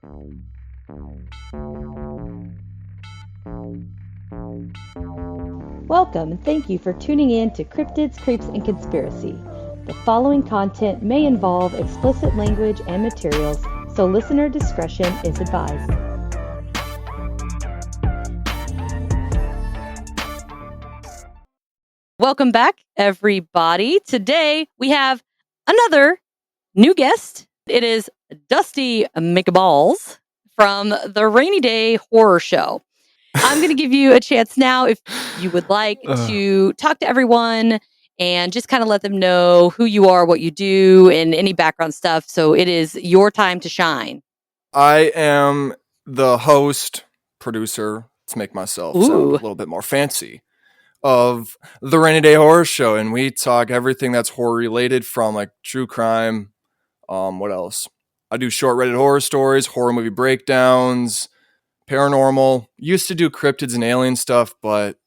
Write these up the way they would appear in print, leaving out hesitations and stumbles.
Welcome and thank you for tuning in to Cryptids, Creeps, and Conspiracy. The following content may involve explicit language and materials, so listener discretion is advised. Welcome back, everybody. Today we have another new guest. It is Dusty McBalls from the Rainy Day Horror Show. I'm going to give you a chance now, if you would like, to talk to everyone and just kind of let them know who you are, what you do, and any background stuff. So it is your time to shine. I am the host, producer, to make myself sound a little bit more fancy, of the Rainy Day Horror Show. And we talk everything that's horror related, from like true crime. What else? I do short-rated horror stories, horror movie breakdowns, paranormal. Used to do cryptids and alien stuff, but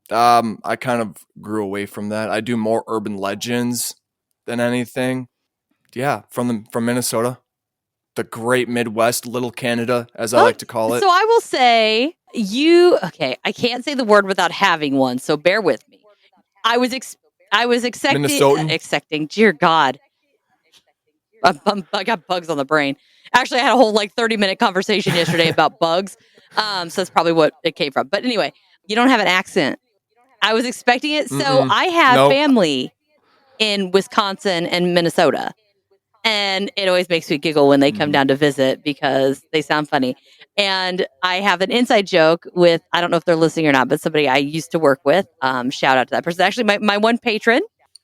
I kind of grew away from that. I do more urban legends than anything. Yeah, from Minnesota, the great Midwest, Little Canada, as I like to call it. So I will say I can't say the word without having one, so bear with me. I was expecting, dear God. I got bugs on the brain. Actually, I had a whole 30-minute conversation yesterday about bugs. So that's probably what it came from. But anyway, you don't have an accent. I was expecting it. So I have family in Wisconsin and Minnesota. And it always makes me giggle when they come down to visit because they sound funny. And I have an inside joke with, I don't know if they're listening or not, but somebody I used to work with. Shout out to that person. Actually, my one patron,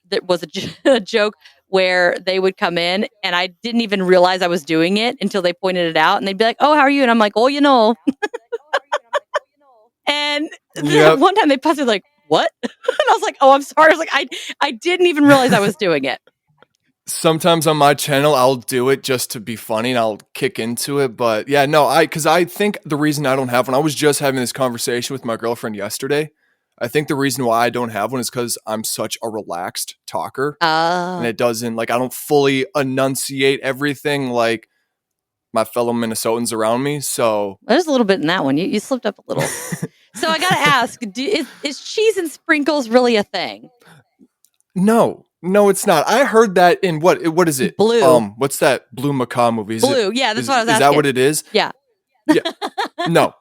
there was a joke where they would come in and I didn't even realize I was doing it until they pointed it out, and they'd be like, "Oh, how are you?" And I'm like, "Oh, you know." And one time they busted like, "What?" And I was like, "Oh, I'm sorry." I was like, I didn't even realize I was doing it. Sometimes on my channel, I'll do it just to be funny and I'll kick into it. But yeah, no, because I think the reason I don't have one, I was just having this conversation with my girlfriend yesterday. I think the reason why I don't have one is because I'm such a relaxed talker. And it doesn't, I don't fully enunciate everything like my fellow Minnesotans around me. So there's a little bit in that one. You slipped up a little. So I got to ask, is cheese and sprinkles really a thing? No, it's not. I heard that in what is it? Blue. What's that Blue Macaw movie? Blue. Yeah, that's what I was asking. Is that what it is? Yeah. No,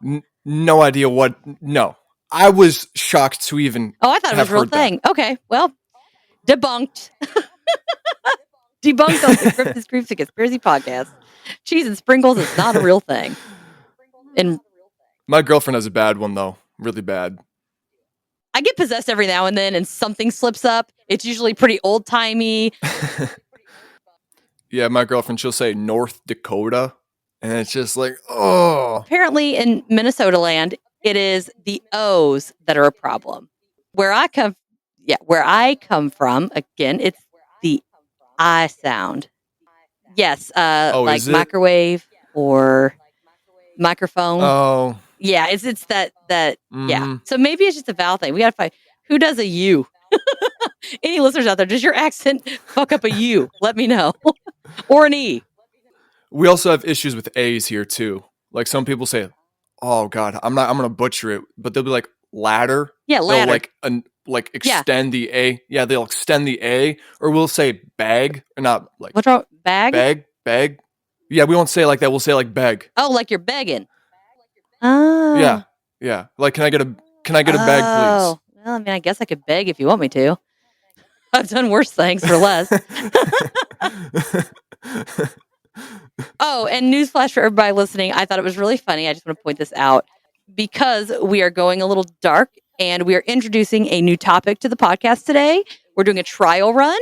no idea what. No. I was shocked to even. Oh, I thought it was a real thing. That. Okay, well, debunked. Debunked on the Cryptids, Creeps, and Conspiracy podcast. Cheese and sprinkles is not a real thing. And my girlfriend has a bad one though, really bad. I get possessed every now and then, and something slips up. It's usually pretty old timey. Yeah, my girlfriend, she'll say North Dakota, and it's just like, oh. Apparently, in Minnesota land, it is the O's that are a problem. Where I come from, again, it's the I sound. Yes, like microwave or microphone. Oh, yeah, it's that. Yeah. So maybe it's just a vowel thing. We gotta find who does a U. Any listeners out there? Does your accent fuck up a U? Let me know, or an E. We also have issues with A's here too. Like some people say, "Oh God, I'm gonna butcher it," but they'll be like ladder. Yeah, ladder. They'll extend the A. Yeah, they'll extend the A, or we'll say bag, or not like what's wrong? Bag. Yeah, we won't say it like that. We'll say like beg. Oh, like you're begging. Oh. Yeah. Like, can I get a bag, please? Well, I mean, I guess I could beg if you want me to. I've done worse things for less. Oh, and newsflash for everybody listening. I thought it was really funny. I just want to point this out because we are going a little dark and we are introducing a new topic to the podcast today. We're doing a trial run.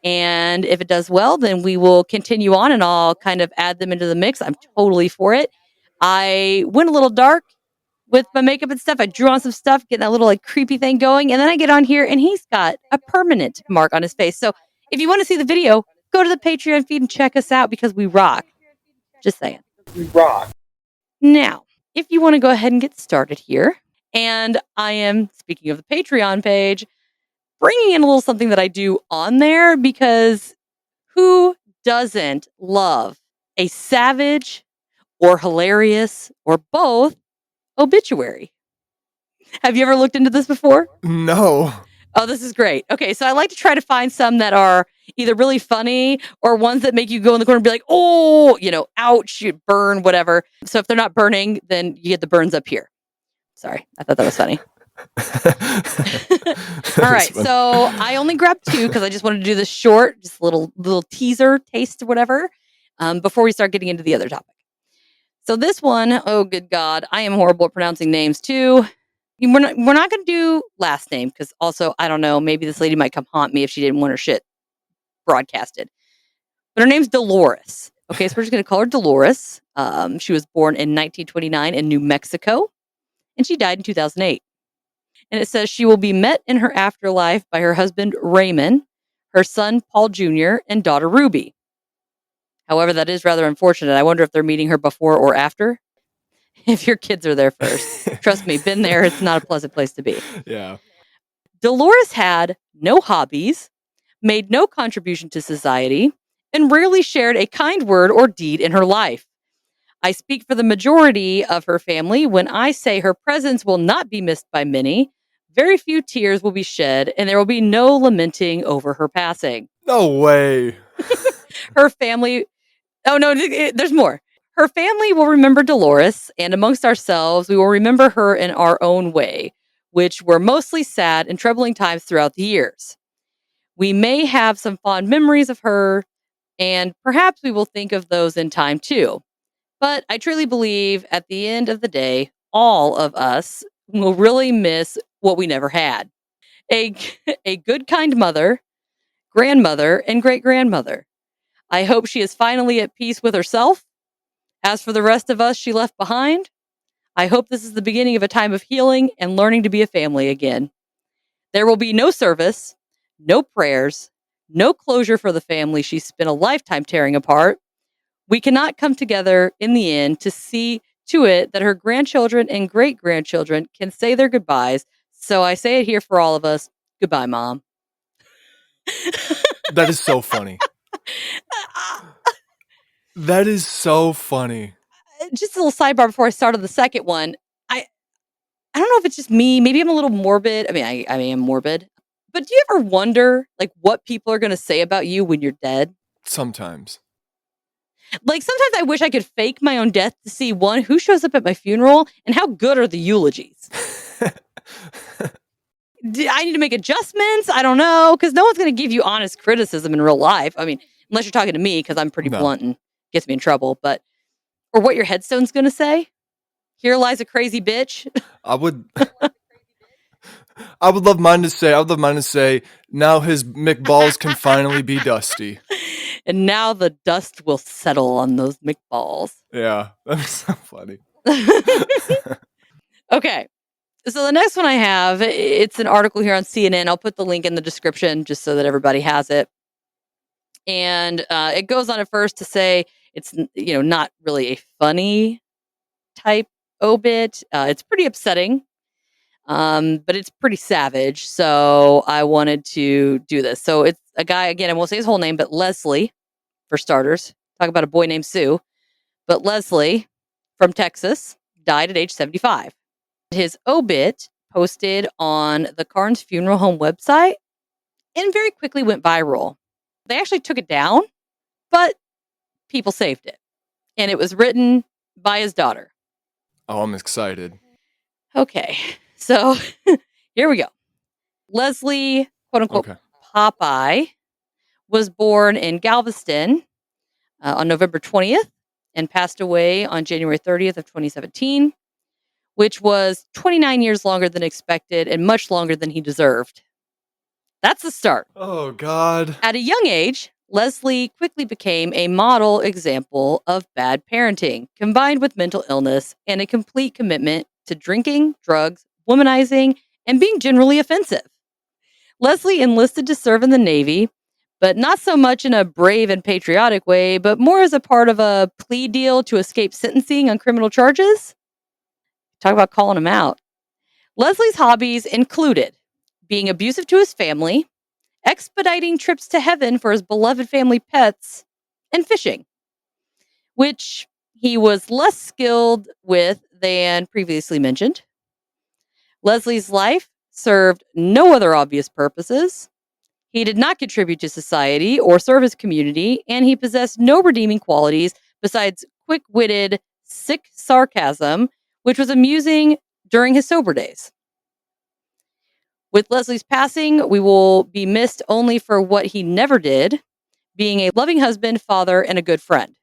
And if it does well, then we will continue on and I'll kind of add them into the mix. I'm totally for it. I went a little dark with my makeup and stuff. I drew on some stuff, getting that little creepy thing going. And then I get on here and he's got a permanent mark on his face. So if you want to see the video, go to the Patreon feed and check us out because we rock. Just saying. We rock. Now, if you want to go ahead and get started here, and I am, speaking of the Patreon page, bringing in a little something that I do on there because who doesn't love a savage or hilarious, or both, obituary. Have you ever looked into this before? No. Oh, this is great. Okay, so I like to try to find some that are either really funny or ones that make you go in the corner and be like, oh, ouch, you burn, whatever. So if they're not burning, then you get the burns up here. Sorry, I thought that was funny. All right, so I only grabbed 2 because I just wanted to do this short, just a little teaser, taste, or whatever, before we start getting into the other topic. So this one, oh good God, I am horrible at pronouncing names too. We're not going to do last name because also, I don't know, maybe this lady might come haunt me if she didn't want her shit broadcasted. But her name's Dolores. Okay, so we're just going to call her Dolores. She was born in 1929 in New Mexico, and she died in 2008. And it says she will be met in her afterlife by her husband, Raymond, her son, Paul Jr., and daughter, Ruby. However, that is rather unfortunate. I wonder if they're meeting her before or after. If your kids are there first. Trust me, been there. It's not a pleasant place to be. Yeah. Dolores had no hobbies, made no contribution to society, and rarely shared a kind word or deed in her life. I speak for the majority of her family when I say her presence will not be missed by many. Very few tears will be shed, and there will be no lamenting over her passing. No way. Her family... Oh, no, there's more. Her family will remember Dolores, and amongst ourselves, we will remember her in our own way, which were mostly sad and troubling times throughout the years. We may have some fond memories of her, and perhaps we will think of those in time too. But I truly believe at the end of the day, all of us will really miss what we never had. A good, kind mother, grandmother, and great-grandmother. I hope she is finally at peace with herself. As for the rest of us she left behind, I hope this is the beginning of a time of healing and learning to be a family again. There will be no service, no prayers, no closure for the family she spent a lifetime tearing apart. We cannot come together in the end to see to it that her grandchildren and great-grandchildren can say their goodbyes. So I say it here for all of us. Goodbye, Mom. That is so funny. That is so funny. Just a little sidebar before I start on the second one. I don't know if it's just me. Maybe I'm a little morbid. I mean, I am morbid. But do you ever wonder, like, what people are going to say about you when you're dead? Sometimes. Like, sometimes I wish I could fake my own death to see, one, who shows up at my funeral, and how good are the eulogies? I need to make adjustments? I don't know, because no one's going to give you honest criticism in real life. I mean, unless you're talking to me, because I'm pretty blunt and gets me in trouble. But, or what your headstone's going to say. Here lies a crazy bitch. I would love mine to say, now his McBalls can finally be Dusty. And now the dust will settle on those McBalls. Yeah, that's so funny. Okay. So the next one I have, it's an article here on CNN. I'll put the link in the description just so that everybody has it. And it goes on at first to say it's, not really a funny type obit. It's pretty upsetting, but it's pretty savage. So I wanted to do this. So it's a guy, again, I won't say his whole name, but Leslie, for starters. Talk about a boy named Sue. But Leslie from Texas died at age 75. His obit posted on the Carnes Funeral Home website and very quickly went viral. They actually took it down, but people saved it. And it was written by his daughter. Oh, I'm excited. Okay, so here we go. Leslie, quote unquote, Popeye, was born in Galveston on November 20th and passed away on January 30th of 2017, which was 29 years longer than expected and much longer than he deserved. That's the start. Oh, God. At a young age, Leslie quickly became a model example of bad parenting, combined with mental illness and a complete commitment to drinking, drugs, womanizing, and being generally offensive. Leslie enlisted to serve in the Navy, but not so much in a brave and patriotic way, but more as a part of a plea deal to escape sentencing on criminal charges. Talk about calling him out. Leslie's hobbies included being abusive to his family, expediting trips to heaven for his beloved family pets, and fishing. Which, he was less skilled with than previously mentioned. Leslie's life served no other obvious purposes. He did not contribute to society or serve his community, and he possessed no redeeming qualities besides quick-witted, sick sarcasm, which was amusing during his sober days. With Leslie's passing, we will be missed only for what he never did, being a loving husband, father, and a good friend.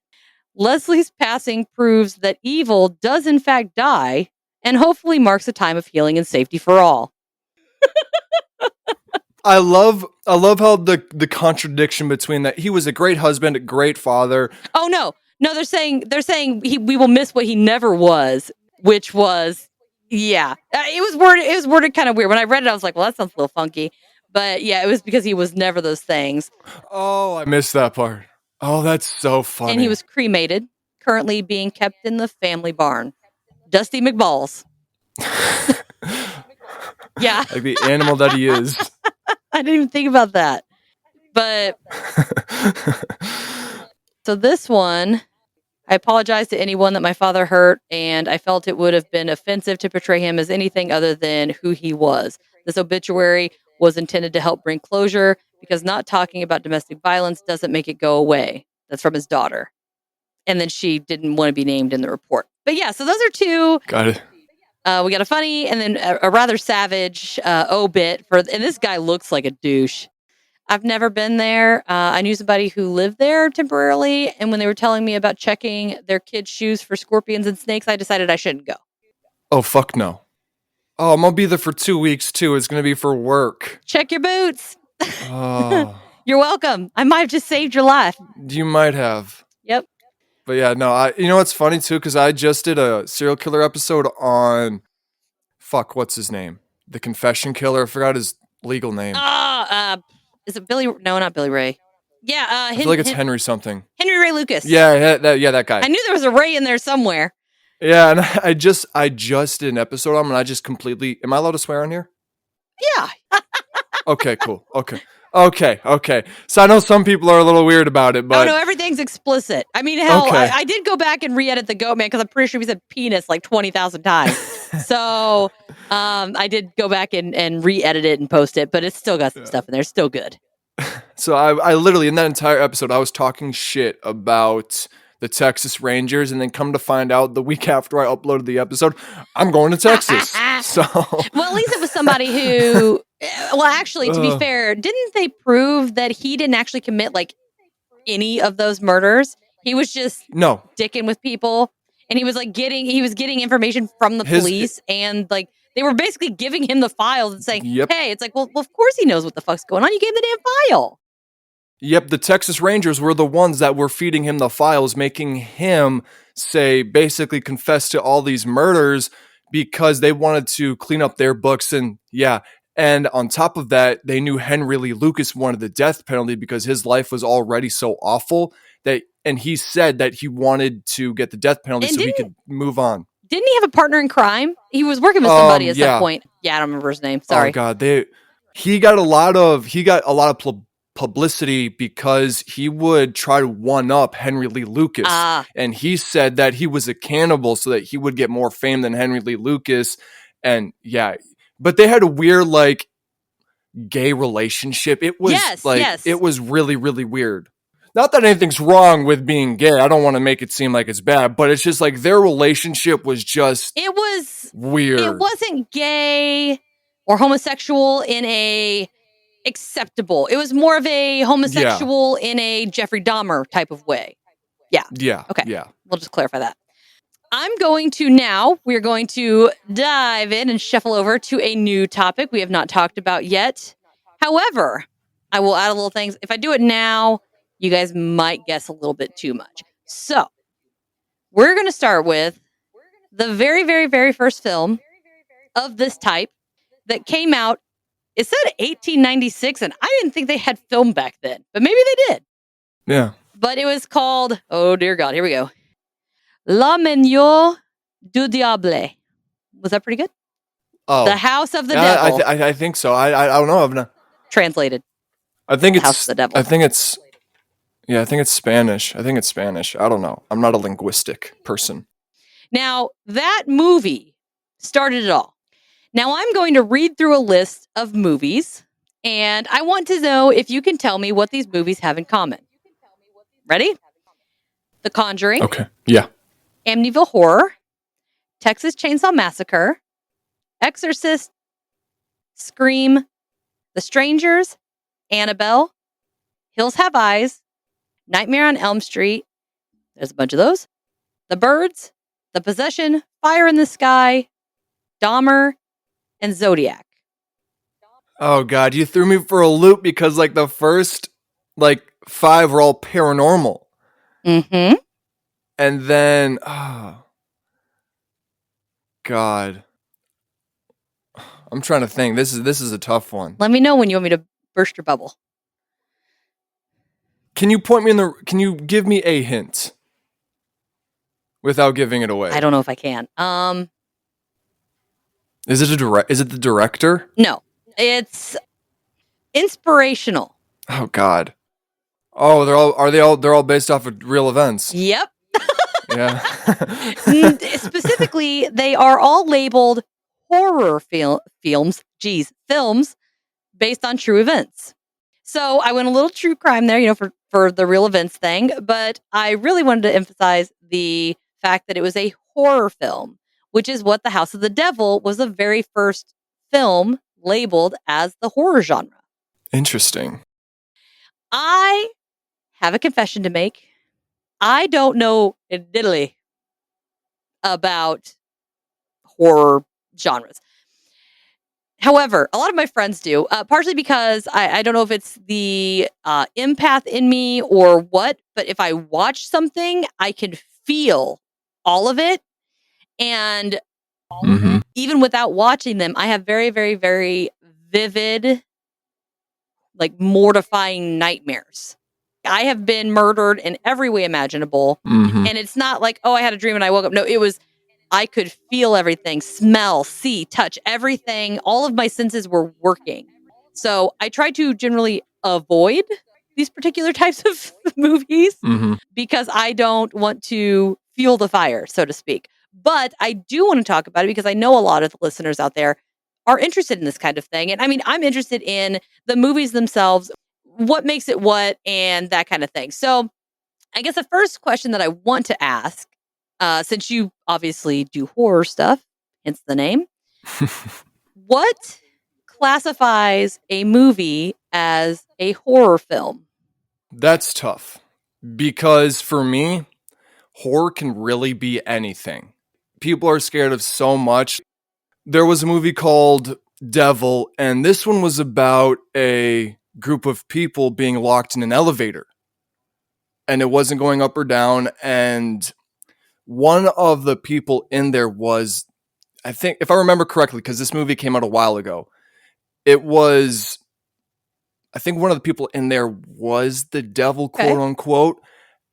Leslie's passing proves that evil does in fact die, and hopefully marks a time of healing and safety for all. I love how the contradiction between that. He was a great husband, a great father. Oh no, they're saying we will miss what he never was, which was it was worded kind of weird. When I read it, I was like, well, that sounds a little funky, but yeah, it was because he was never those things. Oh, I missed that part. Oh, that's so funny. And he was cremated, currently being kept in the family barn. Dusty McBalls. Yeah, like the animal that he is. I didn't even think about that. But so this one, I apologize to anyone that my father hurt, and I felt it would have been offensive to portray him as anything other than who he was. This obituary was intended to help bring closure because not talking about domestic violence doesn't make it go away. That's from his daughter. And then she didn't want to be named in the report. But yeah, so those are two. Got it. We got a funny and then a rather savage obit and this guy looks like a douche. I've never been there. I knew somebody who lived there temporarily, and when they were telling me about checking their kids' shoes for scorpions and snakes, I decided I shouldn't go. Oh, fuck no. Oh, I'm gonna be there for 2 weeks too. It's gonna be for work. Check your boots. Oh. You're welcome. I might have just saved your life. You might have. Yep. But yeah, no, you know what's funny too? Because I just did a serial killer episode on, what's his name? The Confession Killer. I forgot his legal name. Is it Billy? No, not Billy Ray. Yeah. I feel like it's Henry something. Henry Ray Lucas. Yeah, that guy. I knew there was a Ray in there somewhere. Yeah, and I just did an episode on him, and I just completely. Am I allowed to swear on here? Yeah. Okay, cool. Okay. So I know some people are a little weird about it, but no, everything's explicit. I mean, hell, okay. I did go back and re-edit the Goat Man because I'm pretty sure we said penis like 20,000 times. So I did go back and re-edit it and post it, but it's still got some stuff in there. It's still good. So I literally, in that entire episode, I was talking shit about the Texas Rangers, and then come to find out the week after I uploaded the episode, I'm going to Texas. So well, at least it was somebody who, well, actually, to be fair, didn't they prove that he didn't actually commit like any of those murders? He was just dicking with people, and he was getting information from the police, and like they were basically giving him the files and saying, hey, it's like, well, of course he knows what the fuck's going on. You gave him the damn file. Yep, the Texas Rangers were the ones that were feeding him the files, making him basically confess to all these murders because they wanted to clean up their books. And and on top of that, they knew Henry Lee Lucas wanted the death penalty because his life was already so awful and he said that he wanted to get the death penalty so he could move on. Didn't he have a partner in crime? He was working with somebody at some point. Yeah, I don't remember his name. Sorry. Oh God, he got a lot of publicity because he would try to one up Henry Lee Lucas. And he said that he was a cannibal so that he would get more fame than Henry Lee Lucas. And but they had a weird like gay relationship. It was it was really, really weird. Not that anything's wrong with being gay. I don't want to make it seem like it's bad, but it's just like their relationship was just weird. It wasn't gay or homosexual in a acceptable. It was more of a homosexual in a Jeffrey Dahmer type of way. Yeah. Okay. Yeah. We'll just clarify that. We're going to dive in and shuffle over to a new topic we have not talked about yet. However, I will add a little things. If I do it now, you guys might guess a little bit too much. So we're going to start with the very, very, very first film of this type that came out. It said 1896, and I didn't think they had film back then, but maybe they did. Yeah. But it was called, oh dear God, here we go. La Maison du Diable. Was that pretty good? Oh. The House of the Devil. I think so. I don't know. Translated. I think it's House of the Devil. I think it's Yeah, I think it's Spanish. I don't know. I'm not a linguistic person. Now, that movie started it all. Now, I'm going to read through a list of movies, and I want to know if you can tell me what these movies have in common. Ready? The Conjuring. Okay. Yeah. Amityville Horror. Texas Chainsaw Massacre. Exorcist. Scream. The Strangers. Annabelle. Hills Have Eyes. Nightmare on Elm Street. There's a bunch of those. The Birds. The Possession. Fire in the Sky. Dahmer. And Zodiac. Oh God, you threw me for a loop because like the first like 5 were all paranormal. Mm-hmm. And then God. I'm trying to think. This is a tough one. Let me know when you want me to burst your bubble. Can you can you give me a hint without giving it away? I don't know if I can. Is it the director? No. It's inspirational. Oh God. Oh, they're all based off of real events. Yep. Yeah. Specifically, they are all labeled horror films based on true events. So I went a little true crime there, for the real events thing, but I really wanted to emphasize the fact that it was a horror film, which is what The House of the Devil was, the very first film labeled as the horror genre. Interesting. I have a confession to make. I don't know diddly about horror genres. However, a lot of my friends do, partially because I don't know if it's the empath in me or what, but if I watch something, I can feel all of it. And even without watching them, I have very, very, very vivid, like mortifying nightmares. I have been murdered in every way imaginable. And it's not like, oh, I had a dream and I woke up. No, it was, I could feel everything, smell, see, touch, everything. All of my senses were working. So I try to generally avoid these particular types of movies because I don't want to fuel the fire, so to speak. But I do want to talk about it because I know a lot of the listeners out there are interested in this kind of thing. And I mean, I'm interested in the movies themselves, what makes it what, and that kind of thing. So I guess the first question that I want to ask, since you obviously do horror stuff, hence the name, what classifies a movie as a horror film? That's tough because for me, horror can really be anything. People are scared of so much. There was a movie called Devil, and this one was about a group of people being locked in an elevator. And it wasn't going up or down. And one of the people in there was, I think, if I remember correctly, because this movie came out a while ago, I think one of the people in there was the devil, quote unquote.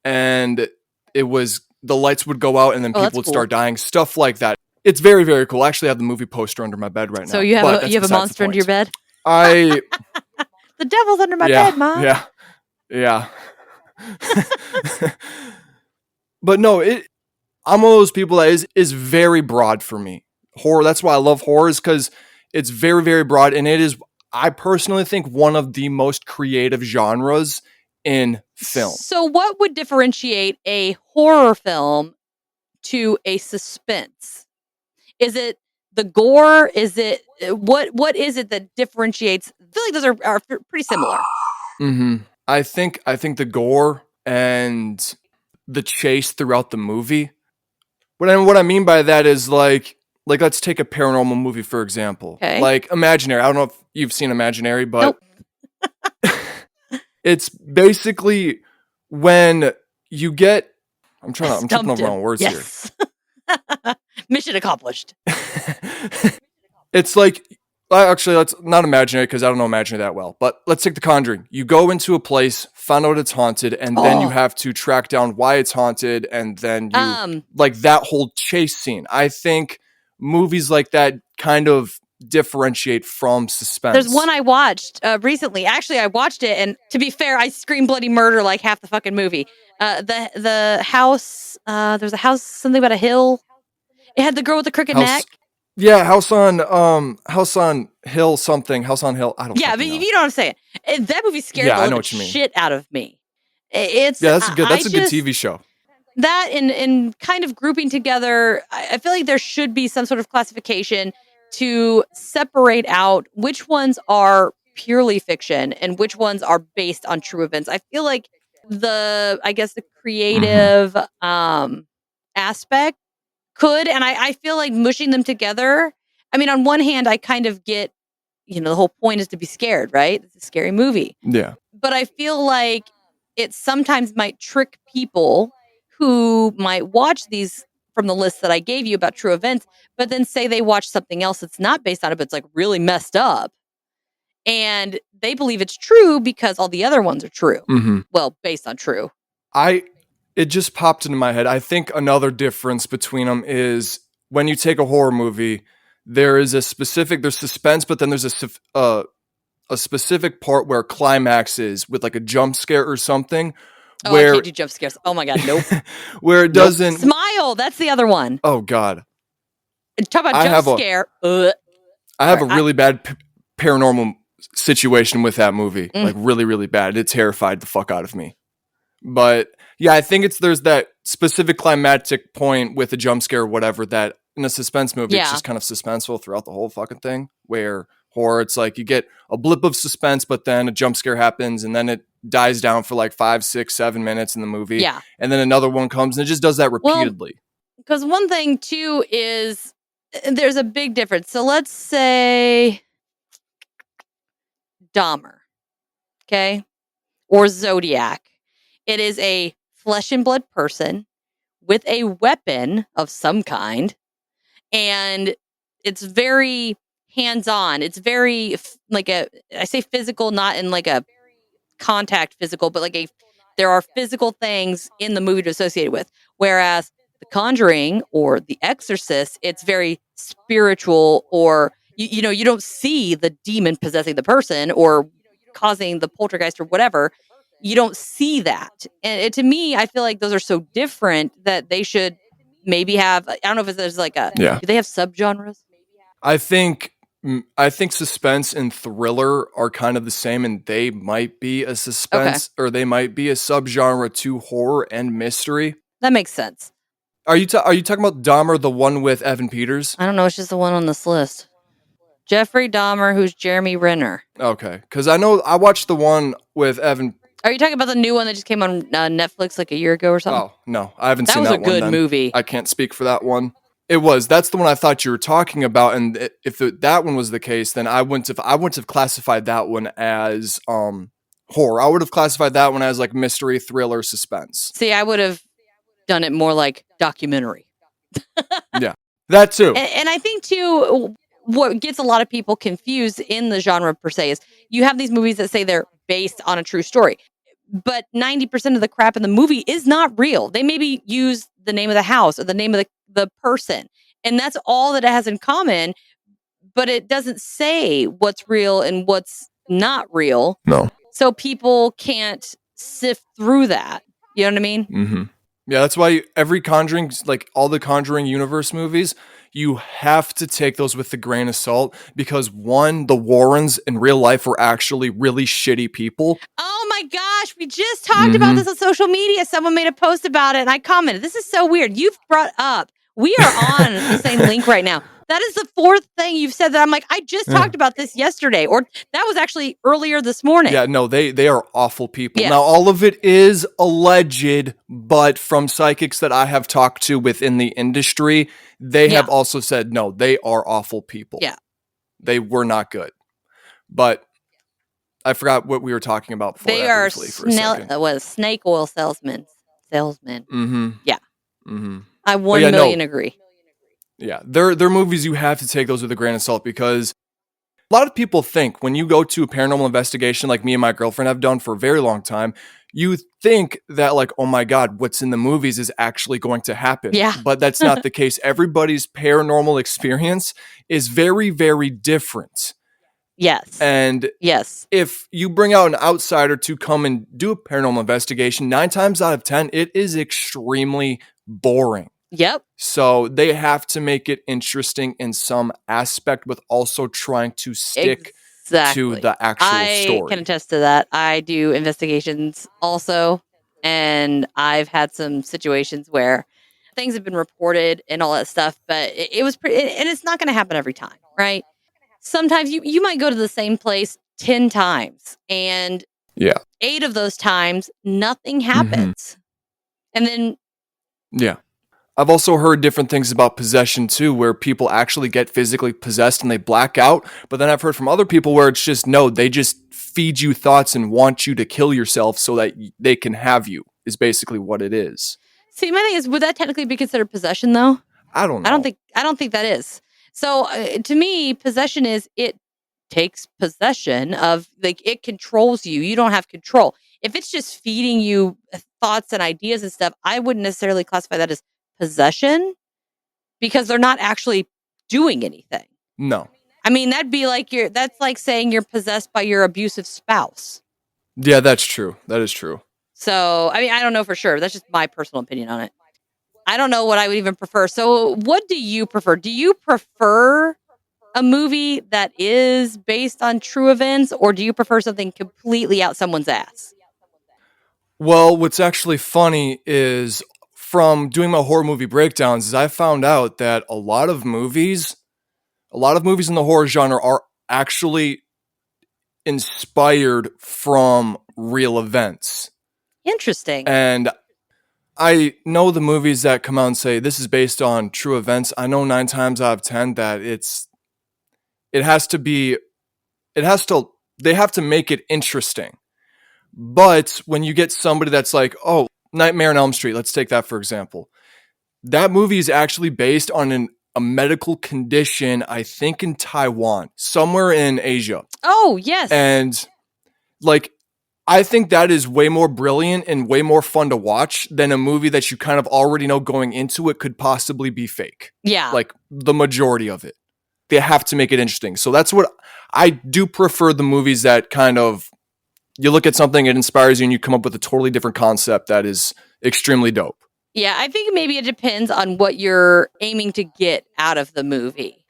And it was, the lights would go out and then people would start dying, stuff like that. It's very, very cool. I actually have the movie poster under my bed right now. So you have a monster under your bed? The devil's under my bed, Mom. Yeah. But no, I'm one of those people that is very broad for me. Horror, that's why I love horror, is because it's very, very broad, and it is, I personally think, one of the most creative genres in film. So what would differentiate a horror film to a suspense? Is it the gore? Is it what is it that differentiates? I feel like those are pretty similar. I think the gore and the chase throughout the movie. What I mean by that is like let's take a paranormal movie for example. Okay. Like Imaginary. I don't know if you've seen Imaginary, but nope. It's basically when you get. I'm tripping over my own words here. Mission accomplished. It's like, actually, let's not Imaginary because I don't know Imaginary that well. But let's take The Conjuring. You go into a place, find out it's haunted, and then you have to track down why it's haunted, and then you like that whole chase scene. I think movies like that kind of differentiate from suspense. There's one I watched recently. Actually, I watched it, and to be fair, I screamed bloody murder like half the fucking movie. The house, there's a house, something about a hill. It had the girl with the crooked neck. Yeah, House on Hill something. House on Hill. I don't. Yeah, but know. you know what I'm saying. That movie scared the living shit out of me. That's good. That's a good TV show. That in kind of grouping together, I feel like there should be some sort of classification to separate out which ones are purely fiction and which ones are based on true events. I feel like the creative aspect could, and I feel like mushing them together. I mean, on one hand, I kind of get, the whole point is to be scared, right? It's a scary movie. Yeah. But I feel like it sometimes might trick people who might watch these from the list that I gave you about true events, but then say they watch something else that's not based on it, but it's like really messed up. And they believe it's true because all the other ones are true. Mm-hmm. Well, based on true. It just popped into my head. I think another difference between them is when you take a horror movie, there's suspense, but then there's a specific part where climax is with like a jump scare or something. Oh, I can't do jump scares. Oh my God, nope. Where it doesn't... Smile, that's the other one. Oh God. Talk about jump scare. I have a really bad paranormal situation with that movie. Like really, really bad. It terrified the fuck out of me. But yeah, I think there's that specific climactic point with a jump scare or whatever that in a suspense movie, it's just kind of suspenseful throughout the whole fucking thing. Where horror, it's like you get a blip of suspense, but then a jump scare happens and then it dies down for like 5, 6, 7 minutes in the movie. Yeah. And then another one comes and it just does that repeatedly. Because one thing too is there's a big difference. So let's say Dahmer, okay? Or Zodiac. It is a flesh and blood person with a weapon of some kind. And it's very hands-on. It's very I say physical, not in like a contact physical, but like there are physical things in the movie to associate it with. Whereas The Conjuring or The Exorcist, it's very spiritual, or you don't see the demon possessing the person or causing the poltergeist or whatever. You don't see that. And to me, I feel like those are so different that they should maybe have, I don't know if there's like do they have subgenres? I think suspense and thriller are kind of the same, and they might be a suspense or they might be a subgenre to horror and mystery. That makes sense. Are you talking about Dahmer, the one with Evan Peters? I don't know. It's just the one on this list. Jeffrey Dahmer, who's Jeremy Renner. Okay. Because I know I watched the one with Evan. Are you talking about the new one that just came on Netflix like a year ago or something? Oh, no. I haven't seen that one. That was a good movie. I can't speak for that one. It was. That's the one I thought you were talking about. And if that one was the case, then I wouldn't have classified that one as horror. I would have classified that one as like mystery, thriller, suspense. See, I would have done it more like documentary. Yeah, that too. And I think too, what gets a lot of people confused in the genre per se is you have these movies that say they're based on a true story, but 90% of the crap in the movie is not real. They maybe use the name of the house or the name of the person, and that's all that it has in common, but it doesn't say what's real and what's not real. No. So people can't sift through that. You know what I mean? Mm-hmm. Yeah, that's why every Conjuring, like all the Conjuring universe movies, you have to take those with a grain of salt because one, the Warrens in real life were actually really shitty people. Oh my gosh, we just talked about this on social media. Someone made a post about it and I commented. This is so weird. You've brought up, we are on the same link right now. That is the fourth thing you've said that I'm like, I just talked about this yesterday, or that was actually earlier this morning. Yeah, no, they are awful people. Yeah. Now, all of it is alleged, but from psychics that I have talked to within the industry, they have also said, no, they are awful people. Yeah. They were not good. But I forgot what we were talking about before. They are snake oil salesmen. Mm-hmm. Yeah. Mm-hmm. I 1 million agree. Yeah, they're movies you have to take those with a grain of salt because a lot of people think when you go to a paranormal investigation like me and my girlfriend have done for a very long time, you think that like, oh my God, what's in the movies is actually going to happen. Yeah. But that's not the case. Everybody's paranormal experience is very, very different. Yes. And yes. if you bring out an outsider to come and do a paranormal investigation, 9 times out of 10, it is extremely boring. Yep. So they have to make it interesting in some aspect, with also trying to stick to the actual story. I can attest to that. I do investigations also, and I've had some situations where things have been reported and all that stuff, but it was pretty, and it's not going to happen every time, right? Sometimes you might go to the same place 10 times, and 8 of those times nothing happens. And then I've also heard different things about possession too, where people actually get physically possessed and they black out. But then I've heard from other people where it's just, no, they just feed you thoughts and want you to kill yourself so that they can have you, is basically what it is. See, my thing is, would that technically be considered possession though? I don't know. I don't think that is. So to me, possession is, it takes possession of, like, it controls you. You don't have control. If it's just feeding you thoughts and ideas and stuff, I wouldn't necessarily classify that as possession, because they're not actually doing anything. No. I mean, that's like saying you're possessed by your abusive spouse. Yeah, that's true. That is true. So, I mean, I don't know for sure. That's just my personal opinion on it. I don't know what I would even prefer. So, what do you prefer? Do you prefer a movie that is based on true events, or do you prefer something completely out someone's ass? Well, what's actually funny is, from doing my horror movie breakdowns, is I found out that a lot of movies in the horror genre are actually inspired from real events. Interesting. And I know the movies that come out and say this is based on true events. I know 9 times out of 10 that they have to make it interesting. But when you get somebody that's like, oh, Nightmare on Elm Street, let's take that for example. That movie is actually based on a medical condition, I think in Taiwan, somewhere in Asia. Oh, yes. And like, I think that is way more brilliant and way more fun to watch than a movie that you kind of already know going into it could possibly be fake. Yeah. Like the majority of it. They have to make it interesting. So that's what I do prefer, the movies that kind of, you look at something, it inspires you, and you come up with a totally different concept that is extremely dope. Yeah, I think maybe it depends on what you're aiming to get out of the movie.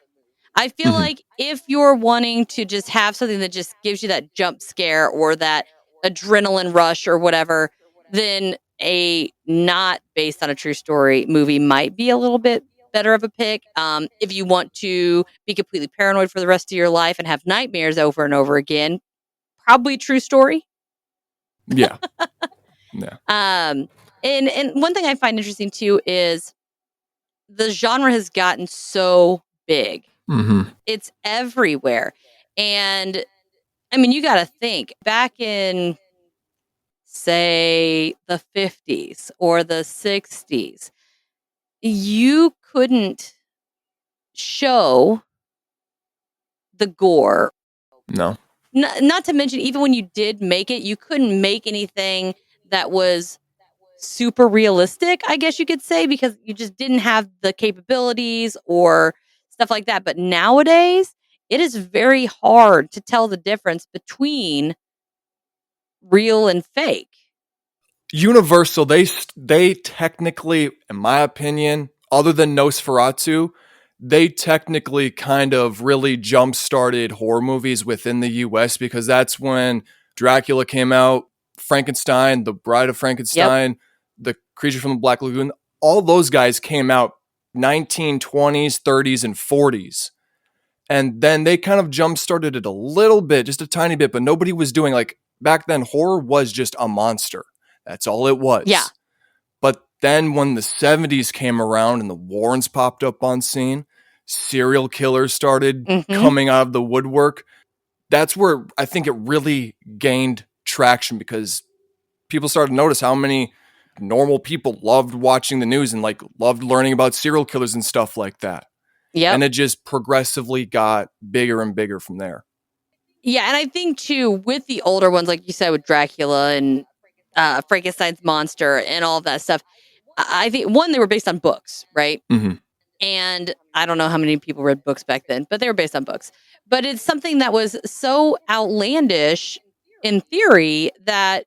I feel like if you're wanting to just have something that just gives you that jump scare or that adrenaline rush or whatever, then a not based on a true story movie might be a little bit better of a pick. If you want to be completely paranoid for the rest of your life and have nightmares over and over again, probably true story. Yeah. Yeah. And one thing I find interesting too is the genre has gotten so big. It's everywhere. And I mean, you got to think back in, say, the 50s or the 60s, you couldn't show the gore. No. Not to mention, even when you did make it, you couldn't make anything that was super realistic, I guess you could say, because you just didn't have the capabilities or stuff like that. But nowadays, it is very hard to tell the difference between real and fake. Universal, they technically, in my opinion, other than Nosferatu, they technically kind of really jump-started horror movies within the US, because that's when Dracula came out, Frankenstein, The Bride of Frankenstein, The Creature from the Black Lagoon, all those guys came out 1920s, 30s, and 40s. And then they kind of jump-started it a little bit, just a tiny bit, but nobody was doing, like, back then, horror was just a monster. That's all it was. Yeah. But then when the 70s came around and the Warrens popped up on scene, serial killers started coming out of the woodwork, that's where I think it really gained traction, because people started to notice how many normal people loved watching the news and like loved learning about serial killers and stuff like that. Yeah. And it just progressively got bigger and bigger from there. Yeah, and I think too, with the older ones, like you said, with Dracula and Frankenstein's monster and all of that stuff. I think one, they were based on books, right? Mm-hmm. And I don't know how many people read books back then, but they were based on books. But it's something that was so outlandish in theory that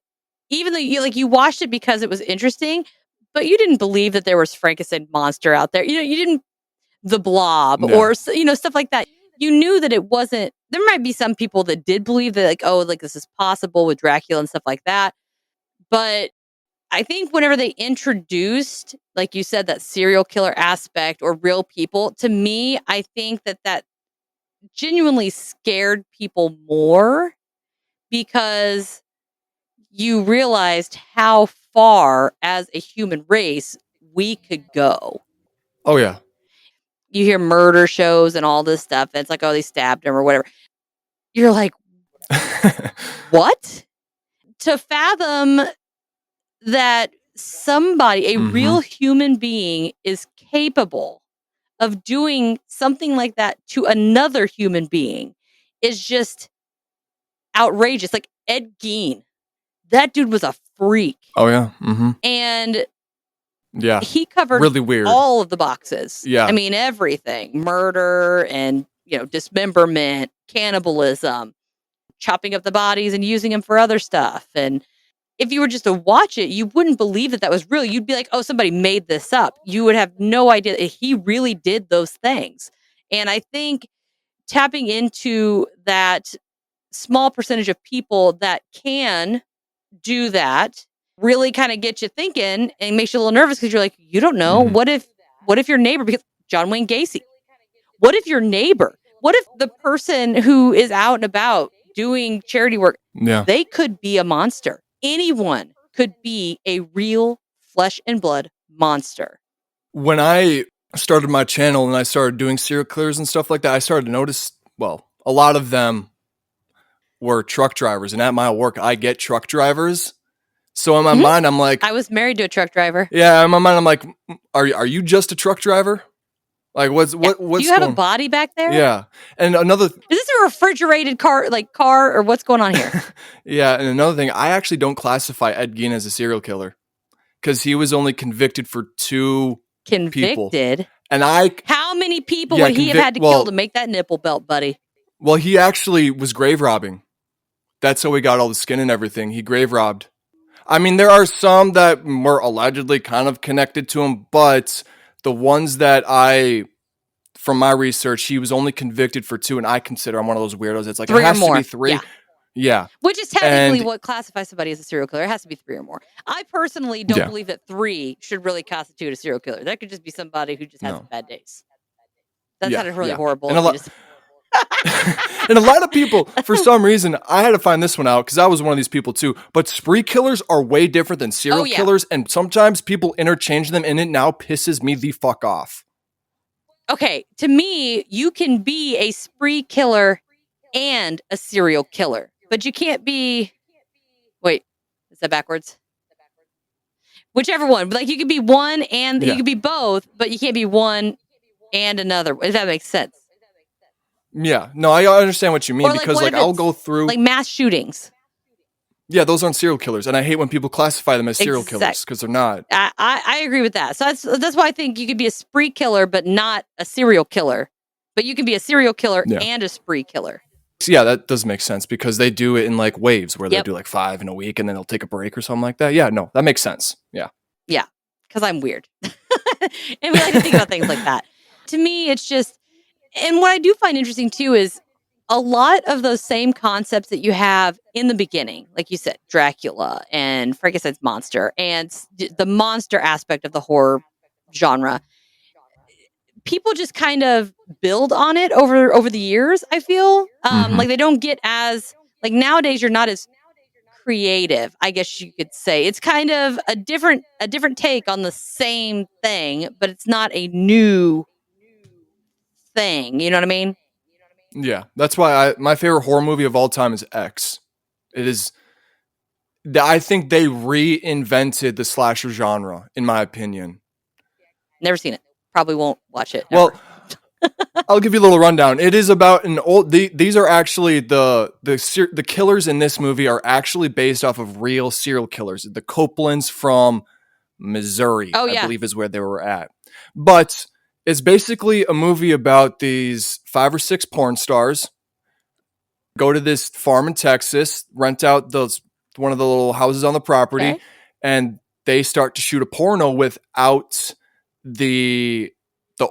even though you watched it because it was interesting, but you didn't believe that there was Frankenstein monster out there. You didn't the Blob or stuff like that. You knew that it wasn't. There might be some people that did believe that like this is possible with Dracula and stuff like that. But I think whenever they introduced, like you said, that serial killer aspect or real people, to me, I think that genuinely scared people more because you realized how far as a human race we could go. Oh, yeah. You hear murder shows and all this stuff. And it's like, oh, they stabbed him or whatever. You're like, what? To fathom that somebody, a real human being, is capable of doing something like that to another human being is just outrageous. Like Ed Gein, that dude was a freak. Oh, yeah. Mm-hmm. And yeah, he covered really weird all of the boxes. Yeah. I mean, everything. Murder and, dismemberment, cannibalism, chopping up the bodies and using them for other stuff. And if you were just to watch it, you wouldn't believe that was real. You'd be like, oh, somebody made this up. You would have no idea that he really did those things. And I think tapping into that small percentage of people that can do that really kind of gets you thinking and makes you a little nervous because you're like, you don't know. What if your neighbor, because John Wayne Gacy, what if your neighbor, what if the person who is out and about doing charity work, they could be a monster. Anyone could be a real flesh and blood monster. When I started my channel and I started doing serial killers and stuff like that, I started to notice, a lot of them were truck drivers. And at my work, I get truck drivers. So in my mind, I'm like... I was married to a truck driver. Yeah, in my mind, I'm like, are you just a truck driver? Like, what's Do you have a body back there? Yeah. And another... Is this a refrigerated car, or what's going on here? Yeah, and another thing, I actually don't classify Ed Gein as a serial killer because he was only convicted for 2 people. Convicted? And how many people would he have had to kill to make that nipple belt, buddy? Well, he actually was grave robbing. That's how he got all the skin and everything. He grave robbed. I mean, there are some that were allegedly kind of connected to him, but the ones that from my research, he was only convicted for 2, and I consider I'm one of those weirdos. It's like 3 it has or more. to be 3. Yeah. Which is technically what classifies somebody as a serial killer. It has to be 3 or more. I personally don't believe that 3 should really constitute a serial killer. That could just be somebody who just has bad days. That sounded really horrible. And a lot of people, for some reason, I had to find this one out because I was one of these people too. But spree killers are way different than serial killers, and sometimes people interchange them, and it now pisses me the fuck off. Okay, to me, you can be a spree killer and a serial killer, but you can't be... Wait, is that backwards? Whichever one. Like, you could be one and you could be both, but you can't be one and another, if that makes sense. Yeah, no, I understand what you mean, because I'll go through... Like mass shootings. Yeah, those aren't serial killers, and I hate when people classify them as serial killers, because they're not. I agree with that. So that's why I think you could be a spree killer, but not a serial killer. But you can be a serial killer and a spree killer. So yeah, that does make sense, because they do it in like waves, where they'll do like 5 in a week, and then they'll take a break or something like that. Yeah, no, that makes sense. Yeah. Yeah, because I'm weird. And we like to think about things like that. To me, it's just... And what I do find interesting, too, is a lot of those same concepts that you have in the beginning, like you said, Dracula and Frankenstein's monster and the monster aspect of the horror genre, people just kind of build on it over the years, I feel. Like they don't get as... Like nowadays, you're not as creative, I guess you could say. It's kind of a different take on the same thing, but it's not a new thing. You know what I mean? Yeah, that's why my favorite horror movie of all time is X. It is... I think they reinvented the slasher genre, in my opinion. Never seen it. Probably won't watch it. Well, I'll give you a little rundown. It is about an old. These are actually the killers in this movie are actually based off of real serial killers. The Copelands from Missouri, Oh, yeah. I believe, is where they were at. But it's basically a movie about these 5 or 6 porn stars go to this farm in Texas, rent out one of the little houses on the property, Okay. and they start to shoot a porno without the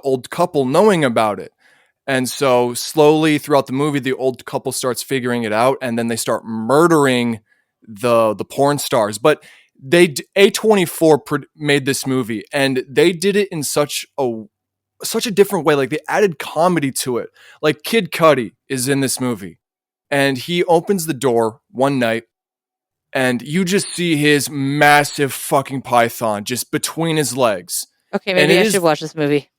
old couple knowing about it. And so slowly throughout the movie, the old couple starts figuring it out, and then they start murdering the porn stars. But A24 made this movie, and they did it in such a different way. Like, they added comedy to it. Like, Kid Cudi is in this movie, and he opens the door one night, and you just see his massive fucking python just between his legs. Okay, maybe I should watch this movie.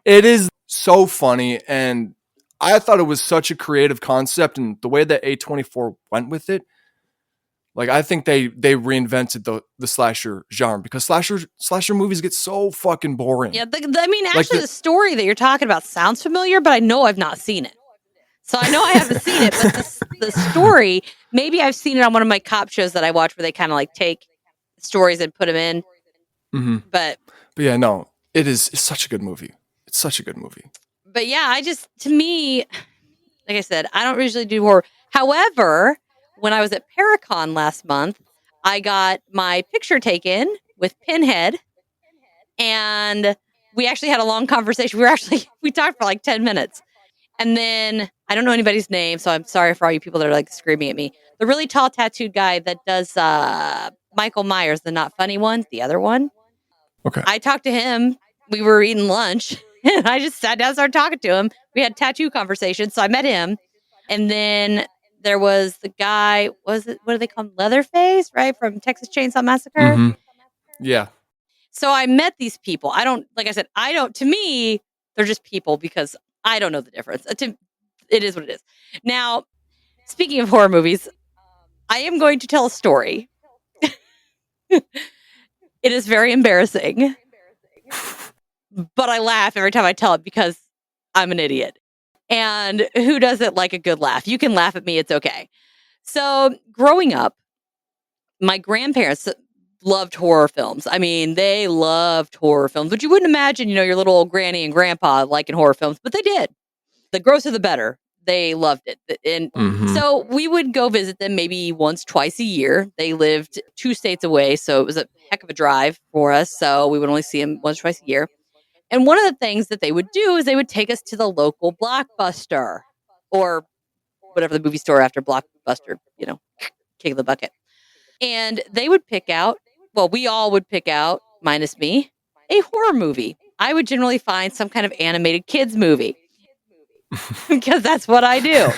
It is so funny, and I thought it was such a creative concept, and the way that A24 went with it, like, I think they reinvented the slasher genre, because slasher movies get so fucking boring. Yeah, actually, the story that you're talking about sounds familiar, but I know I've not seen it. So I know I haven't seen it, but the story, maybe I've seen it on one of my cop shows that I watch where they kind of like take stories and put them in. Mm-hmm. But yeah, no, it's such a good movie. It's such a good movie. But yeah, to me, like I said, I don't usually do horror. However, when I was at Paracon last month, I got my picture taken with Pinhead, and we actually had a long conversation. We talked for like 10 minutes. And then I don't know anybody's name, so I'm sorry for all you people that are like screaming at me. The really tall tattooed guy that does Michael Myers, the not funny one, the other one. Okay. I talked to him. We were eating lunch, and I just sat down and started talking to him. We had tattoo conversations, so I met him. And then there was the guy, what do they call him? Leatherface, right? From Texas Chainsaw Massacre. Mm-hmm. Yeah. So I met these people. To me, they're just people because I don't know the difference. It is what it is. Now, speaking of horror movies, I am going to tell a story. It is very embarrassing, but I laugh every time I tell it because I'm an idiot. And who doesn't like a good laugh? You can laugh at me. It's okay. So growing up, my grandparents loved horror films. I mean, they loved horror films, but you wouldn't imagine, your little old granny and grandpa liking horror films, but they did. The grosser, the better. They loved it. And so we would go visit them maybe once, twice a year. They lived 2 states away, so it was a heck of a drive for us. So we would only see them once, twice a year. And one of the things that they would do is they would take us to the local Blockbuster or whatever the movie store after Blockbuster, King of the Bucket. And they would we all would pick out, minus me, a horror movie. I would generally find some kind of animated kids movie because that's what I do.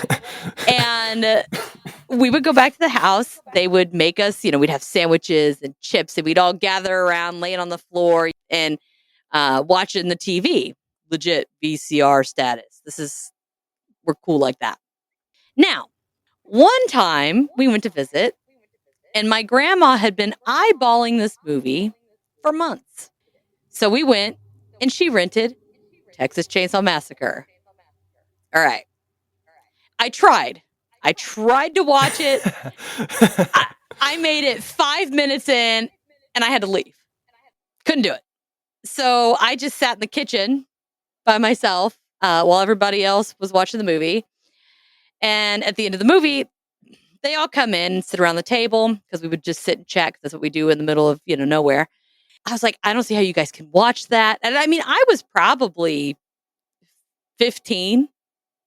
And we would go back to the house. They would make us, we'd have sandwiches and chips, and we'd all gather around laying on the floor and watching the TV. Legit VCR status. We're cool like that. Now, one time we went to visit, and my grandma had been eyeballing this movie for months. So we went, and she rented Texas Chainsaw Massacre. All right. I tried to watch it. I made it 5 minutes in, and I had to leave. Couldn't do it. So I just sat in the kitchen by myself while everybody else was watching the movie. And at the end of the movie, they all come in and sit around the table because we would just sit and chat. That's what we do in the middle of, nowhere. I was like, I don't see how you guys can watch that. And I mean, I was probably 15,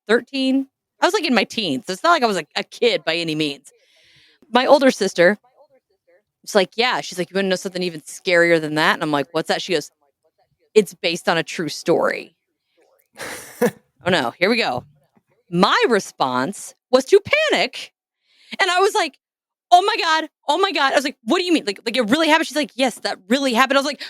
13. I was like in my teens. So it's not like I was like a kid by any means. My older sister, she's like, yeah. She's like, you want to know something even scarier than that? And I'm like, what's that? She goes, it's based on a true story. Oh no, here we go. My response was to panic. And I was like, oh my God. I was like, what do you mean? Like it really happened? She's like, yes, that really happened. I was like,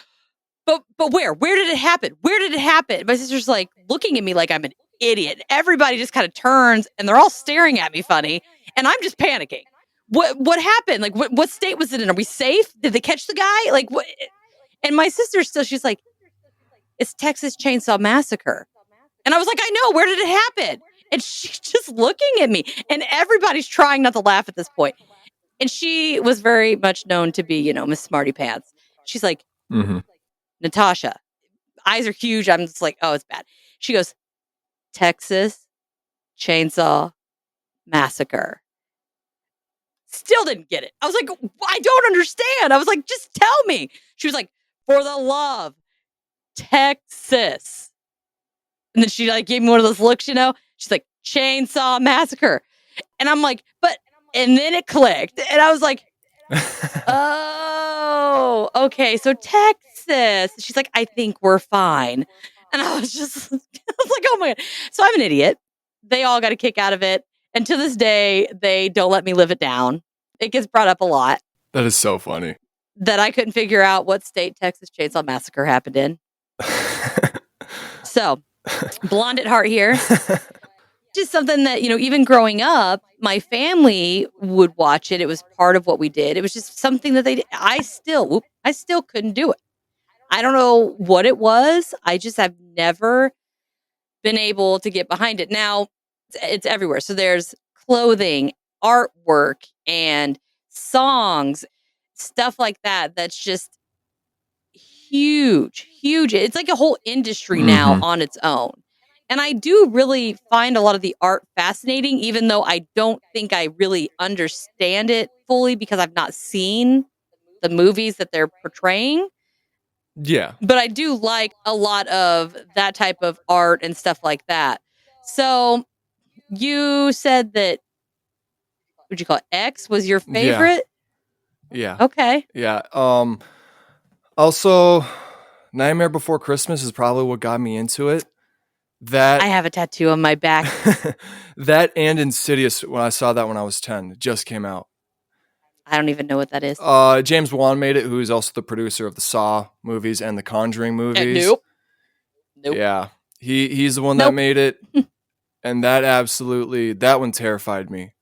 but where? Where did it happen? Where did it happen? My sister's like looking at me like I'm an idiot. Everybody just kind of turns and they're all staring at me funny. And I'm just panicking. What happened? Like what state was it in? Are we safe? Did they catch the guy? Like what? And my sister she's like, it's Texas Chainsaw Massacre. And I was like, I know, where did it happen? And she's just looking at me, and everybody's trying not to laugh at this point. And she was very much known to be, Miss Smarty Pants. She's like, Natasha, eyes are huge. I'm just like, oh, it's bad. She goes, Texas Chainsaw Massacre. Still didn't get it. I was like, I don't understand. I was like, just tell me. She was like, for the love, Texas. And then she like gave me one of those looks, She's like, Chainsaw Massacre. And I'm like, and then it clicked. And I was like, oh, okay. So Texas. She's like, I think we're fine. And I was like, oh my God. So I'm an idiot. They all got a kick out of it. And to this day, they don't let me live it down. It gets brought up a lot. That is so funny. That I couldn't figure out what state Texas Chainsaw Massacre happened in. So, blonde at heart here. Just something that, even growing up, my family would watch it. It was part of what we did. It was just something that they did. I still couldn't do it. I don't know what it was. I just have never been able to get behind it. Now, it's everywhere. So there's clothing, artwork, and songs, stuff like that. That's just huge. It's like a whole industry now on its own. And I do really find a lot of the art fascinating, even though I don't think I really understand it fully because I've not seen the movies that they're portraying. Yeah. But I do like a lot of that type of art and stuff like that. So you said that, what'd you call it? X was your favorite? Yeah. Okay. Yeah. Also, Nightmare Before Christmas is probably what got me into it. I have a tattoo on my back. That and Insidious, when I saw that when I was 10, it just came out. I don't even know what that is. James Wan made it, who is also the producer of the Saw movies and the Conjuring movies. Nope. Yeah. He's the one that made it. And that one terrified me.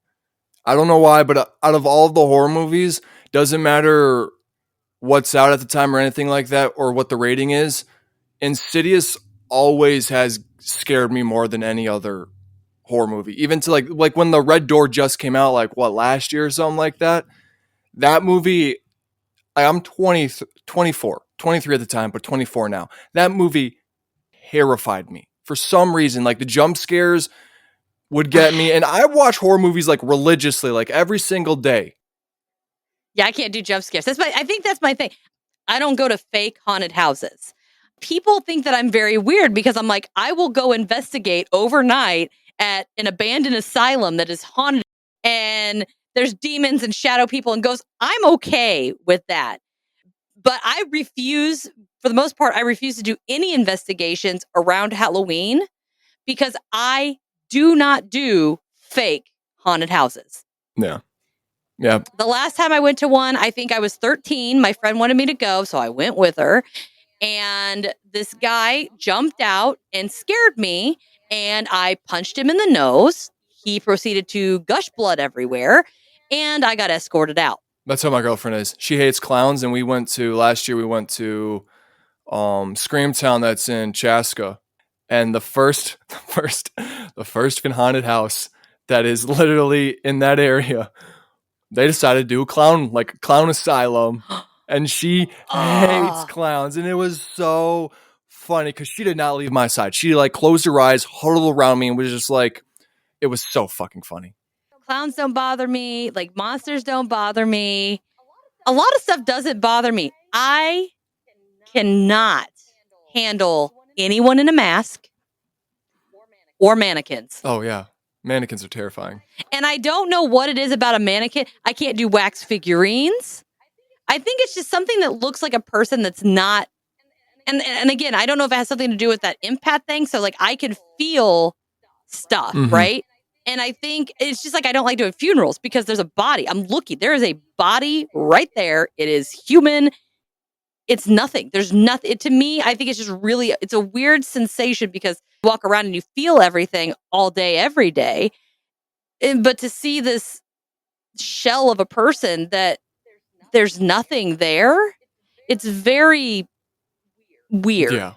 I don't know why, but out of all of the horror movies, doesn't matter what's out at the time or anything like that, or what the rating is, Insidious always has scared me more than any other horror movie. Even to like when the Red Door just came out, like last year or something like that. That movie, I'm 24, 23 at the time, but 24 now. That movie terrified me. For some reason, like the jump scares would get me. And I watch horror movies like religiously, like every single day. Yeah, I can't do jump scares. I think that's my thing. I don't go to fake haunted houses. People think that I'm very weird because I'm like, I will go investigate overnight at an abandoned asylum that is haunted and there's demons and shadow people and ghosts. I'm okay with that. But I refuse, for the most part, to do any investigations around Halloween because I do not do fake haunted houses. Yeah. Yeah. The last time I went to one, I think I was 13. My friend wanted me to go, so I went with her. And this guy jumped out and scared me, and I punched him in the nose. He proceeded to gush blood everywhere, and I got escorted out. That's how my girlfriend is. She hates clowns, and last year we went to Screamtown that's in Chaska. And the first haunted house that is literally in that area, they decided to do a clown asylum. And she hates clowns. And it was so funny because she did not leave my side. She closed her eyes, huddled around me, and was just like, it was so fucking funny. Clowns don't bother me. Monsters don't bother me. A lot of stuff doesn't bother me. I cannot handle anyone in a mask or mannequins. Oh, yeah. Mannequins are terrifying. And I don't know what it is about a mannequin. I can't do wax figurines. I think it's just something that looks like a person that's not. And again, I don't know if it has something to do with that empath thing. So I can feel stuff, right? And I think it's just I don't like doing funerals because there's a body. I'm looking. There is a body right there. It is human. It's nothing. There's nothing. To me, I think it's just really, it's a weird sensation because you walk around and you feel everything all day, every day. But to see this shell of a person that there's nothing there, it's very weird. Yeah.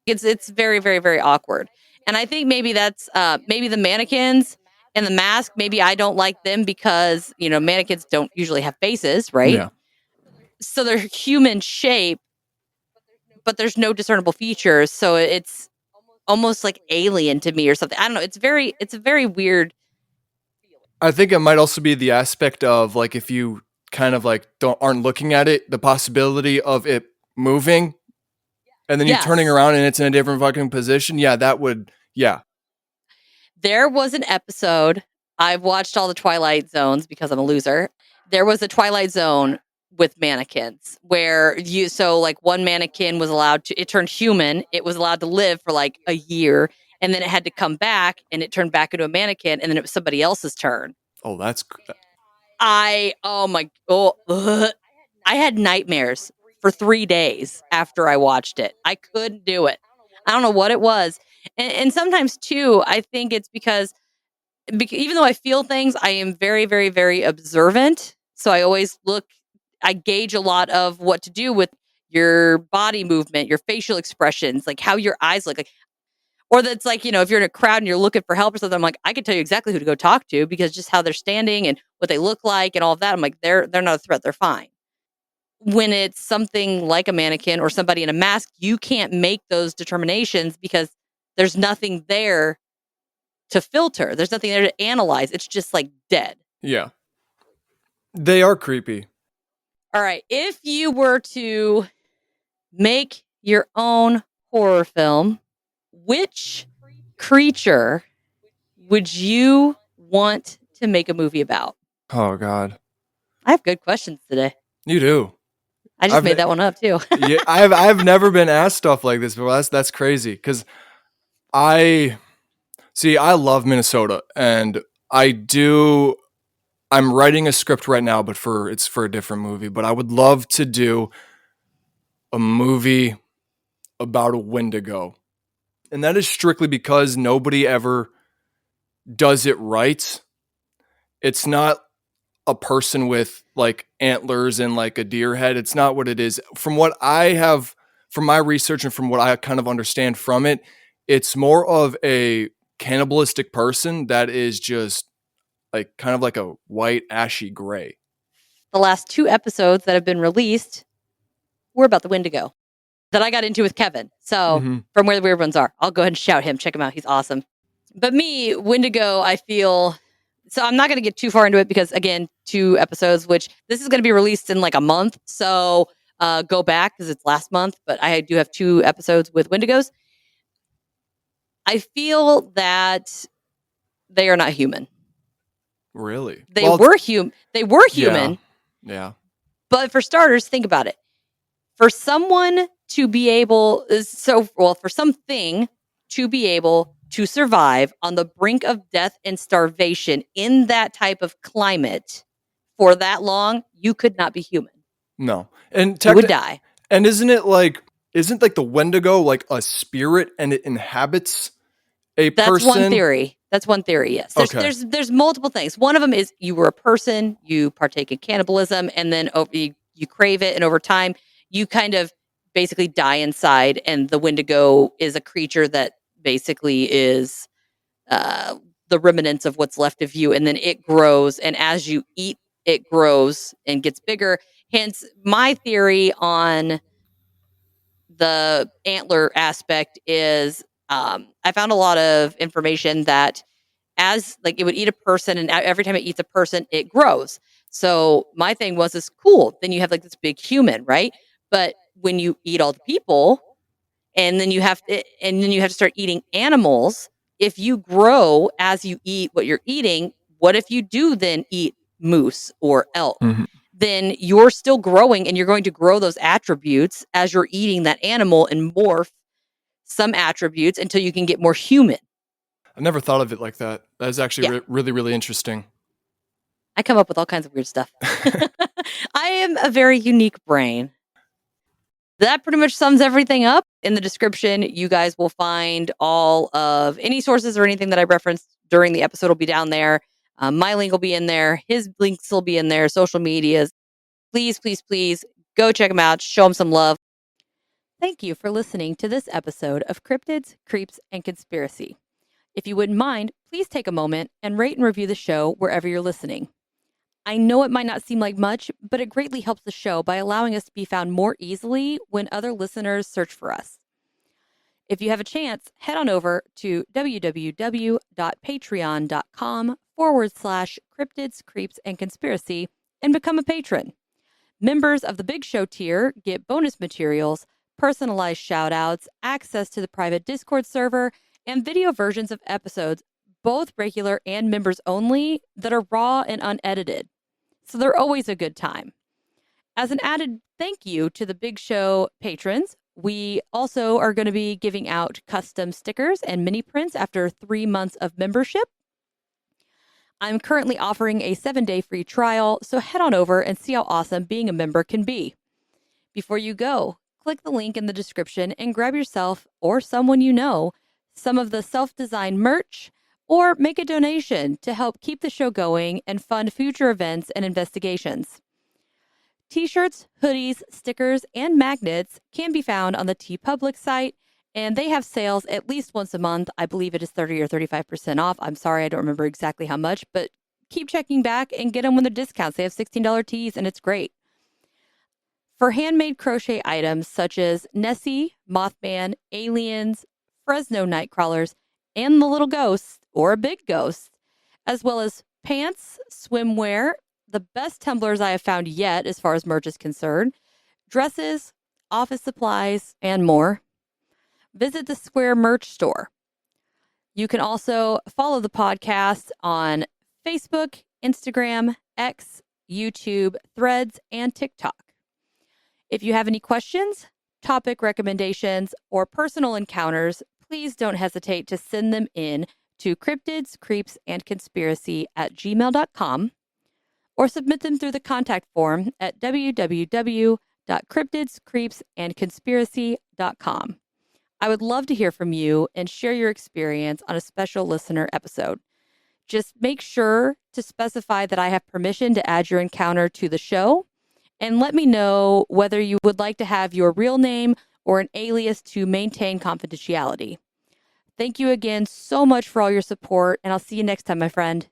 It's very, very, very awkward. And I think maybe that's maybe the mannequins and the mask. Maybe I don't like them because, mannequins don't usually have faces, right? Yeah. So they're human shape, but there's no discernible features. So it's almost like alien to me or something. I don't know. It's a very weird. I think it might also be the aspect of like if you kind of like aren't looking at it, the possibility of it moving and then you turning around and it's in a different fucking position. Yeah, that would, yeah. There was an episode, I've watched all the Twilight Zones because I'm a loser. There was a Twilight Zone with mannequins where one mannequin was it turned human. It was allowed to live for like a year and then it had to come back and it turned back into a mannequin and then it was somebody else's turn. Oh, that's. I had nightmares for 3 days after I watched it. I couldn't do it. I don't know what it was. And sometimes too, I think it's because even though I feel things, I am very, very, very observant. So I always I gauge a lot of what to do with your body movement, your facial expressions, like how your eyes look. Or that's like, if you're in a crowd and you're looking for help or something, I'm like, I can tell you exactly who to go talk to because just how they're standing and what they look like and all of that. I'm like, they're not a threat. They're fine. When it's something like a mannequin or somebody in a mask, you can't make those determinations because there's nothing there to filter. There's nothing there to analyze. It's just like dead. Yeah. They are creepy. All right. If you were to make your own horror film, which creature would you want to make a movie about? Oh, God. I have good questions today. You do. I just made that one up too. Yeah, I've never been asked stuff like this before. That's crazy because I love Minnesota and I'm writing a script right now, but it's for a different movie. But I would love to do a movie about a Wendigo, and that is strictly because nobody ever does it right. It's not a person with like antlers and like a deer head. It's not what it is. From my research and from what I kind of understand from it, it's more of a cannibalistic person that is just like kind of like a white ashy gray. The last 2 episodes that have been released were about the Wendigo that I got into with Kevin. So from Where the Weird Ones Are, I'll go ahead and shout him. Check him out. He's awesome. But me, Wendigo, I feel... So I'm not going to get too far into it because, again, 2 episodes, which this is going to be released in like a month. So go back because it's last month. But I do have 2 episodes with Wendigos. I feel that they are not human. Really? They were human. Yeah. But for starters, think about it. For someone to be able... for something to be able to survive on the brink of death and starvation in that type of climate for that long, you could not be human. No. And you would die. And isn't like the Wendigo like a spirit and it inhabits a person? That's one theory, yes. There's multiple things. One of them is you were a person, you partake in cannibalism, and then you crave it, and over time, you kind of basically die inside, and the Wendigo is a creature that basically is the remnants of what's left of you, and then it grows, and as you eat, it grows and gets bigger. Hence, my theory on the antler aspect is I found a lot of information that as like it would eat a person, and every time it eats a person, it grows. So my thing was, is cool. Then you have like this big human, right? But when you eat all the people, and then you have to start eating animals. If you grow as you eat what you're eating, what if you do then eat moose or elk? Mm-hmm. Then you're still growing, and you're going to grow those attributes as you're eating that animal and morph some attributes until you can get more human. I never thought of it like that. That is actually really, really interesting. I come up with all kinds of weird stuff. I am a very unique brain. That pretty much sums everything up. In the description, you guys will find all of any sources or anything that I referenced during the episode will be down there. My link will be in there. His links will be in there. Social medias. Please, please, please go check him out. Show him some love. Thank you for listening to this episode of Cryptids, Creeps, and Conspiracy. If you wouldn't mind, please take a moment and rate and review the show wherever you're listening. I know it might not seem like much, but it greatly helps the show by allowing us to be found more easily when other listeners search for us. If you have a chance, head on over to www.patreon.com/Cryptids, Creeps, and Conspiracy and become a patron. Members of the Big Show tier get bonus materials, personalized shout-outs, access to the private Discord server, and video versions of episodes, both regular and members only, that are raw and unedited. So they're always a good time. As an added thank you to the Big Show patrons, we also are going to be giving out custom stickers and mini prints after 3 months of membership. I'm currently offering a 7-day free trial, so head on over and see how awesome being a member can be. Before you go, click the link in the description and grab yourself or someone you know some of the self-designed merch, or make a donation to help keep the show going and fund future events and investigations. T-shirts, hoodies, stickers, and magnets can be found on the TeePublic site, and they have sales at least once a month. I believe it is 30 or 35% off. I'm sorry, I don't remember exactly how much, but keep checking back and get them when they're discounts. They have $16 tees, and it's great. For handmade crochet items such as Nessie, Mothman, aliens, Fresno nightcrawlers, and the little ghosts, or a big ghost, as well as pants, swimwear, the best tumblers I have found yet as far as merch is concerned, dresses, office supplies, and more, visit the Square merch store. You can also follow the podcast on Facebook, Instagram, X, YouTube, Threads, and TikTok. If you have any questions, topic recommendations, or personal encounters, please don't hesitate to send them in to cryptidscreepsandconspiracy@gmail.com or submit them through the contact form at www.cryptidscreepsandconspiracy.com. I would love to hear from you and share your experience on a special listener episode. Just make sure to specify that I have permission to add your encounter to the show, and let me know whether you would like to have your real name or an alias to maintain confidentiality. Thank you again so much for all your support, and I'll see you next time, my friend.